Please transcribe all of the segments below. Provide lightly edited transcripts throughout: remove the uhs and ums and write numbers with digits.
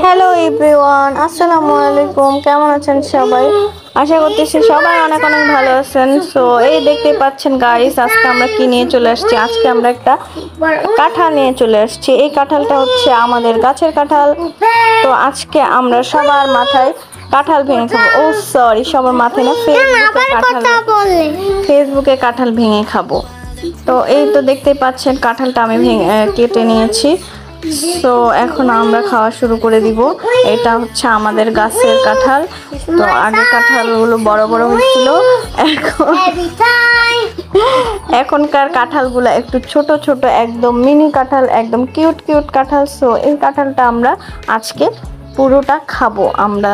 Hello everyone, আসসালামু আলাইকুম। কেমন আছেন সবাই? আশা করতেছি সবাই অনেক অনেক ভালো আছেন। সো এই দেখতেই পাচ্ছেন গাইস, আজকে আমরা কি নিয়ে চলে আসছি। আজকে আমরা একটা কাঁঠাল নিয়ে চলে আসছি। এই কাঁঠালটা হচ্ছে আমাদের গাছের কাঁঠাল। তো আজকে আমরা সবার মাথায় কাঁঠাল ভেঙে খাবো। ও সরি, সবার মাথায় না, ফেসবুকে কাঁঠাল ভেঙে খাবো। তো এই তো দেখতেই পাচ্ছেন কাঁঠালটা আমি কেটে নিয়েছি। তো এখন আমরা খাওয়া শুরু করে দিব। এটা হচ্ছে আমাদের গাছের কাঁঠাল। তো আগে কাঁঠালগুলো বড় বড় হয়েছিল, এখনকার কাঁঠালগুলো একটু ছোট ছোট, একদম মিনি কাঁঠাল, একদম কিউট কিউট কাঁঠাল। সো এই কাঁঠালটা আমরা আজকে পুরোটা খাবো। আমরা,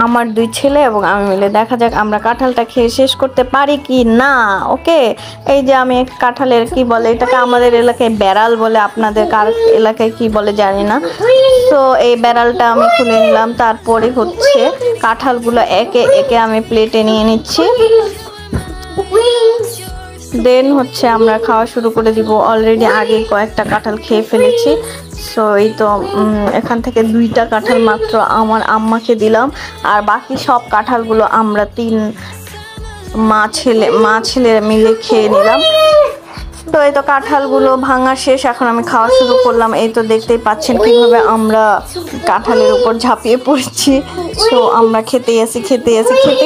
আমার দুই ছেলে এবং আমি মিলে। দেখা যাক আমরা কাঁঠালটা খেয়ে শেষ করতে পারি কি না। ওকে, এই যে আমি কাঁঠালের কি বলে এটাকে, আমাদের এলাকায় বেড়াল বলে, আপনাদের কার এলাকায় কি বলে জানি না। তো এই বেড়ালটা আমি খুলে নিলাম। তারপরে হচ্ছে কাঁঠালগুলো একে একে আমি প্লেটে নিয়ে নিচ্ছি। দেন হচ্ছে আমরা খাওয়া শুরু করে দিব। অলরেডি আগে কয়েকটা কাঁঠাল খেয়ে ফেলেছি। সো এই তো এখান থেকে দুইটা কাঁঠাল মাত্র আমার আম্মাকে দিলাম, আর বাকি সব কাঁঠালগুলো আমরা মা ছেলে মিলে খেয়ে নিলাম। তো এই তো কাঁঠালগুলো ভাঙা শেষ, এখন আমি খাওয়া শুরু করলাম। এই তো দেখতেই পাচ্ছেন কিভাবে আমরা কাঁঠালের উপর ঝাঁপিয়ে পড়ছি। তো আমরা খেতেই আছি খেতে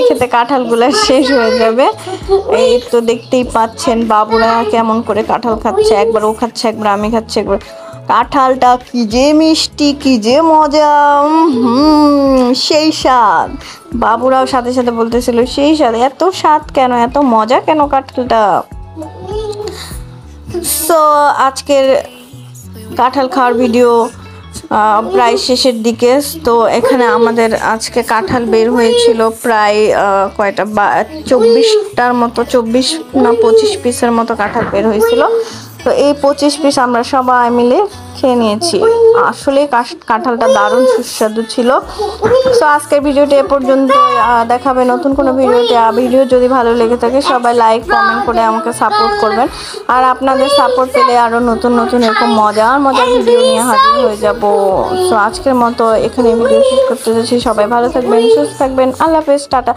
খেতে কাঁঠালগুলো শেষ হয়ে যাবে। এই তো দেখতেই পাচ্ছেন বাবুরা কেমন করে কাঁঠাল খাচ্ছে। একবার ও খাচ্ছে, একবার আমি খাচ্ছি, একবার। কাঁঠালটা কি যে মিষ্টি, কি যে মজা, সেই স্বাদ। বাবুরাও সাথে সাথে বলতেছিল সেই স্বাদ, এত স্বাদ কেন, এত মজা কেন কাঁঠালটা। সো আজকের কাঁঠাল খাওয়ার ভিডিও প্রায় শেষের দিকে। তো এখানে আমাদের আজকে কাঁঠাল বের হয়েছিল প্রায় কয়টা, 24টার মতো, 24 না 25 পিসের মতো কাঁঠাল বের হয়েছিল। তো এই 25 পিস আমরা সবাই মিলে খেয়ে নিয়েছি। আসলে কাঁঠালটা দারুণ সুস্বাদু ছিল। সো আজকের ভিডিওটি এ পর্যন্ত। দেখাবে নতুন কোনো ভিডিওতে। ভিডিও যদি ভালো লেগে থাকে সবাই লাইক কমেন্ট করে আমাকে সাপোর্ট করবেন। আর আপনাদের সাপোর্ট পেলে আরও নতুন নতুন এরকম মজার ভিডিও নিয়ে হাজির হয়ে যাব। সো আজকের মতো এখানে ভিডিও শেষ করতে যাচ্ছি। সবাই ভালো থাকবেন, সুস্থ থাকবেন। আল্লাহ হাফেজ, টাটা।